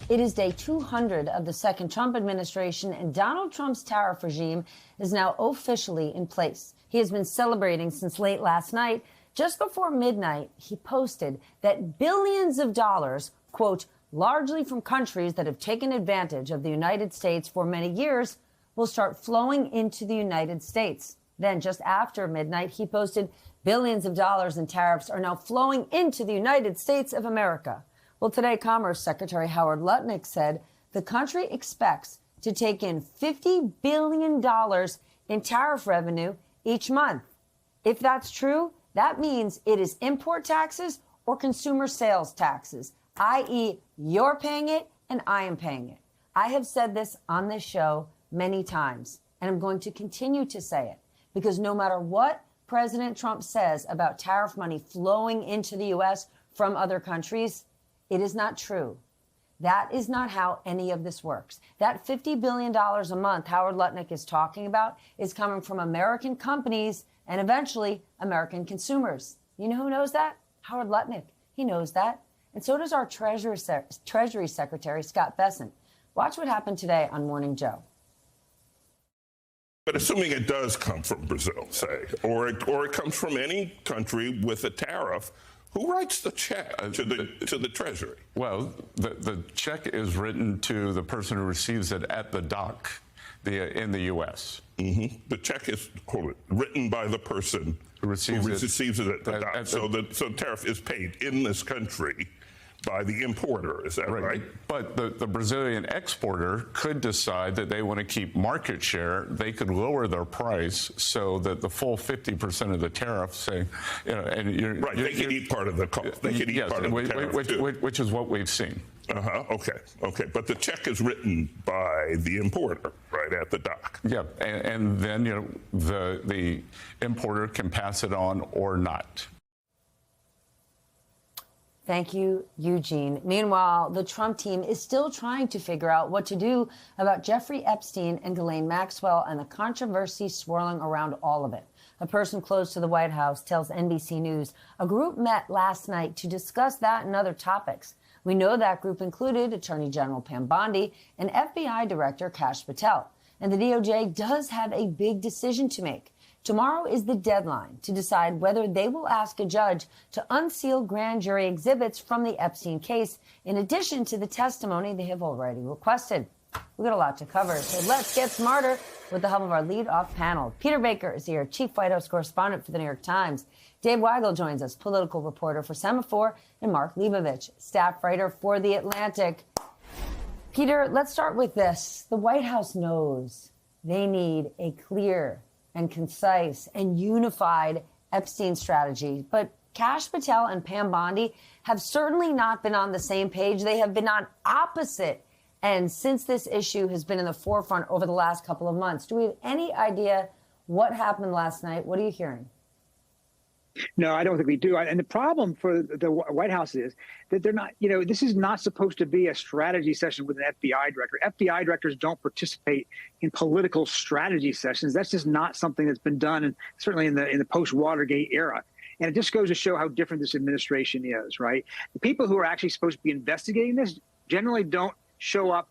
It is day 200 of the second Trump administration, and Donald Trump's tariff regime is now officially in place. He has been celebrating since late last night. Just before midnight, he posted that billions of dollars, quote, largely from countries that have taken advantage of the United States for many years, will start flowing into the United States. Then, just after midnight, he posted billions of dollars in tariffs are now flowing into the United States of America. Well, today, Commerce Secretary Howard Lutnick said the country expects to take in $50 billion in tariff revenue each month. If that's true, that means it is import taxes or consumer sales taxes, i.e., you're paying it and I am paying it. I have said this on this show many times, and I'm going to continue to say it, because no matter what President Trump says about tariff money flowing into the U.S. from other countries, it is not true. That is not how any of this works. That $50 billion a month Howard Lutnick is talking about is coming from American companies and eventually American consumers. You know who knows that? Howard Lutnick. He knows that. And so does our Treasury Secretary, Scott Bessent. Watch what happened today on Morning Joe. But assuming it does come from Brazil, say, or it comes from any country with a tariff, who writes the check to the Treasury? Well, the check is written to the person who receives it at the dock in the U.S. Mm-hmm. The check is written by the person who receives it at the dock. So the tariff is paid in this country by the importer, is that right? But the Brazilian exporter could decide that they want to keep market share. They could lower their price so that the full 50% of the tariff, say, you know, and they can eat part of the cost. They can eat part of the tariff, which is what we've seen. Okay. But the check is written by the importer, right, at the dock. Yeah, and then, you know, the importer can pass it on or not. Thank you, Eugene. Meanwhile, the Trump team is still trying to figure out what to do about Jeffrey Epstein and Ghislaine Maxwell and the controversy swirling around all of it. A person close to the White House tells NBC News a group met last night to discuss that and other topics. We know that group included Attorney General Pam Bondi and FBI Director Kash Patel. And the DOJ does have a big decision to make. Tomorrow is the deadline to decide whether they will ask a judge to unseal grand jury exhibits from the Epstein case, in addition to the testimony they have already requested. We've got a lot to cover, so let's get smarter with the help of our lead-off panel. Peter Baker is here, Chief White House Correspondent for the New York Times. Dave Weigel joins us, political reporter for Semafor, and Mark Leibovich, staff writer for The Atlantic. Peter, let's start with this. The White House knows they need a clear and concise and unified Epstein strategy. But Kash Patel and Pam Bondi have certainly not been on the same page. They have been on opposite ends since this issue has been in the forefront over the last couple of months. Do we have any idea what happened last night? What are you hearing? No, I don't think we do. And the problem for the White House is that they're not, this is not supposed to be a strategy session with an FBI director. FBI directors don't participate in political strategy sessions. That's just not something that's been done, and certainly in the post-Watergate era. And it just goes to show how different this administration is, right? The people who are actually supposed to be investigating this generally don't show up,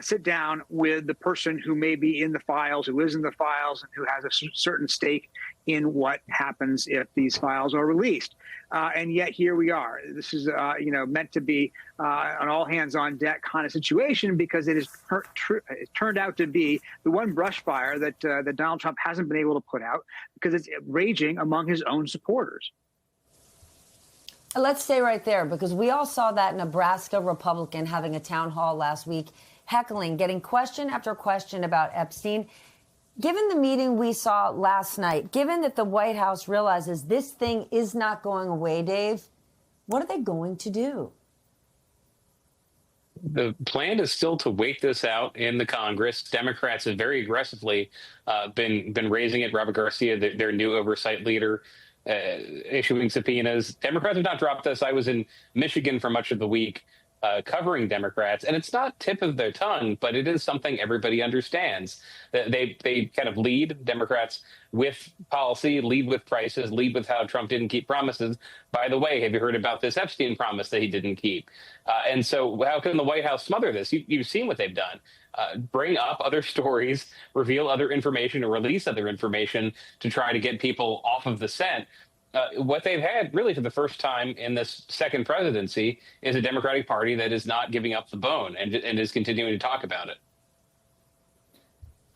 sit down with the person who may be in the files, who is in the files, and who has a certain stake in what happens if these files are released. And yet here we are. This is, meant to be an all hands on deck kind of situation, because it is turned out to be the one brush fire that Donald Trump hasn't been able to put out, because it's raging among his own supporters. Let's stay right there, because we all saw that Nebraska Republican having a town hall last week, heckling, getting question after question about Epstein. Given the meeting we saw last night, given that the White House realizes this thing is not going away, Dave, what are they going to do? The plan is still to wait this out in the Congress. Democrats have very aggressively been raising it. Robert Garcia, their new oversight leader, issuing subpoenas. Democrats have not dropped this. I was in Michigan for much of the week covering Democrats, and it's not tip of their tongue, but it is something everybody understands. That they kind of lead Democrats with policy, lead with prices, lead with how Trump didn't keep promises. By the way, have you heard about this Epstein promise that he didn't keep? And so how can the White House smother this? You've seen what they've done. Bring up other stories, reveal other information, or release other information to try to get people off of the scent. What they've had really for the first time in this second presidency is a Democratic Party that is not giving up the bone and is continuing to talk about it.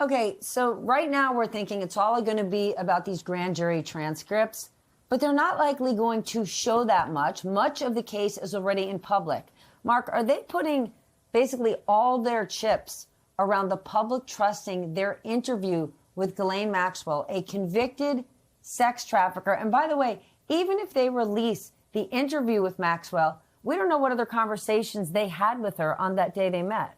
Okay, so right now we're thinking it's all going to be about these grand jury transcripts, but they're not likely going to show that much. Much of the case is already in public. Mark, are they putting basically all their chips around the public trusting their interview with Ghislaine Maxwell, a convicted sex trafficker? And by the way, even if they release the interview with Maxwell, we don't know what other conversations they had with her on that day they met.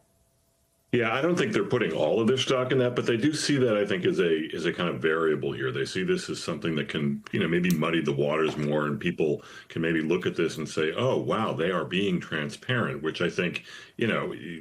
Yeah, I don't think they're putting all of their stock in that, but they do see that, I think, as a kind of variable here. They see this as something that can, maybe muddy the waters more, and people can maybe look at this and say, oh, wow, they are being transparent, which I think,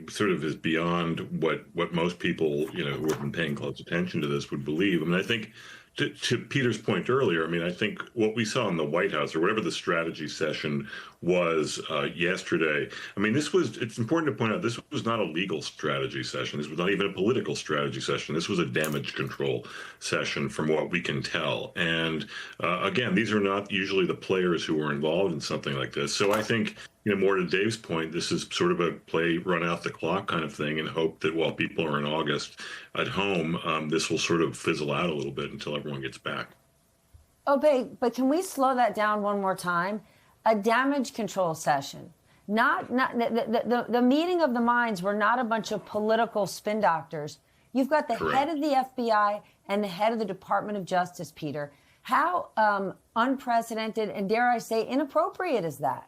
sort of is beyond what most people, who have been paying close attention to this would believe. I mean, I think to Peter's point earlier, I think what we saw in the White House, or whatever the strategy session was yesterday, it's important to point out, this was not a legal strategy session. This was not even a political strategy session. This was a damage control session from what we can tell. And again, these are not usually the players who are involved in something like this. So I think, more to Dave's point, this is sort of a play, run out the clock kind of thing, and hope that while people are in August at home, this will sort of fizzle out a little bit until everyone gets back. Okay, but can we slow that down one more time? A damage control session. The meeting of the minds were not a bunch of political spin doctors. You've got the Correct. head of the FBI and the head of the Department of Justice, Peter. How unprecedented and, dare I say, inappropriate is that?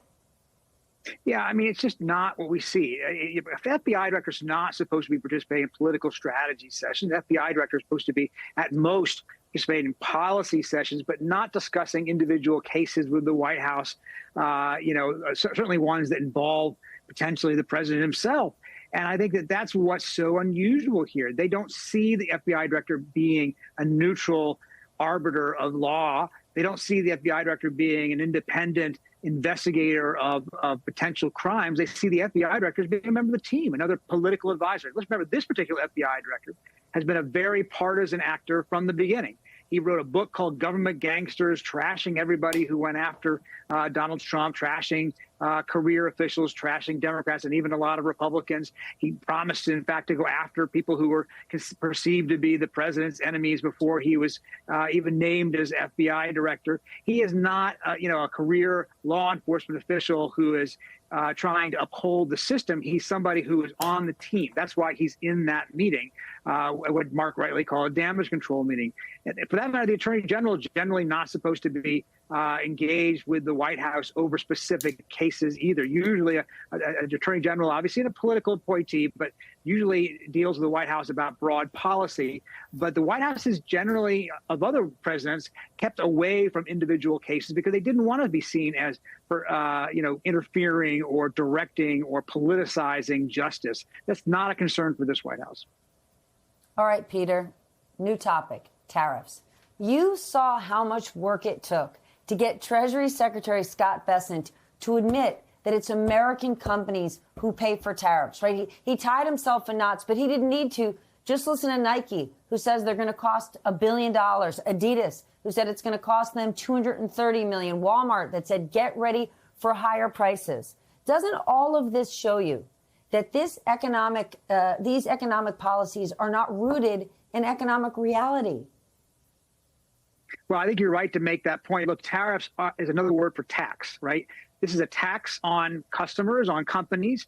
Yeah, it's just not what we see. If the FBI director is not supposed to be participating in political strategy sessions, the FBI director is supposed to be, at most, participating in policy sessions, but not discussing individual cases with the White House, certainly ones that involve potentially the president himself. And I think that that's what's so unusual here. They don't see the FBI director being a neutral arbiter of law. They don't see the FBI director being an independent investigator of potential crimes. They see the FBI director as being a member of the team, another political advisor. Let's remember, this particular FBI director has been a very partisan actor from the beginning. He wrote a book called Government Gangsters, trashing everybody who went after Donald Trump, trashing career officials, trashing Democrats, and even a lot of Republicans. He promised, in fact, to go after people who were perceived to be the president's enemies before he was even named as FBI director. He is not, a career law enforcement official who is trying to uphold the system. He's somebody who is on the team. That's why he's in that meeting, what Mark rightly called a damage control meeting. And for that matter, the Attorney General is generally not supposed to be engaged with the White House over specific cases either. Usually an Attorney General, obviously a political appointee, but usually deals with the White House about broad policy. But the White House is generally, of other presidents, kept away from individual cases because they didn't want to be seen as, interfering or directing or politicizing justice. That's not a concern for this White House. All right, Peter, new topic, tariffs. You saw how much work it took to get Treasury Secretary Scott Bessent to admit that it's American companies who pay for tariffs, right? He tied himself in knots, but he didn't need to. Just listen to Nike, who says they're going to cost $1 billion. Adidas, who said it's going to cost them $230 million. Walmart, that said, get ready for higher prices. Doesn't all of this show you that these economic policies are not rooted in economic reality? Well, I think you're right to make that point. Look, tariffs is another word for tax, right? This is a tax on customers, on companies.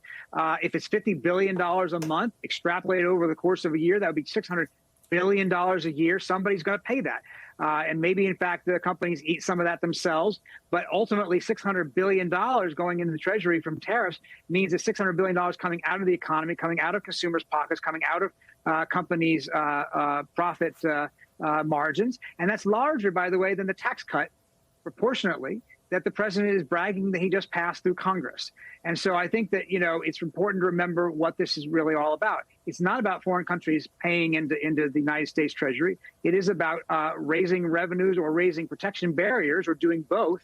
If it's $50 billion a month, extrapolated over the course of a year, that would be $600 billion a year. Somebody's going to pay that. And maybe, in fact, the companies eat some of that themselves. But ultimately, $600 billion going into the Treasury from tariffs means that $600 billion coming out of the economy, coming out of consumers' pockets, coming out of companies' profit margins. And that's larger, by the way, than the tax cut, proportionately, that the president is bragging that he just passed through Congress. And so I think that, it's important to remember what this is really all about. It's not about foreign countries paying into the United States Treasury. It is about raising revenues or raising protection barriers or doing both.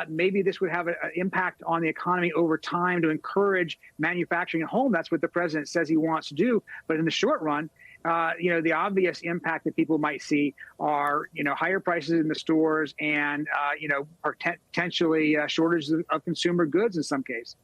Maybe this would have an impact on the economy over time to encourage manufacturing at home. That's what the president says he wants to do. But in the short run, the obvious impact that people might see are, higher prices in the stores and, potentially shortages of consumer goods in some cases.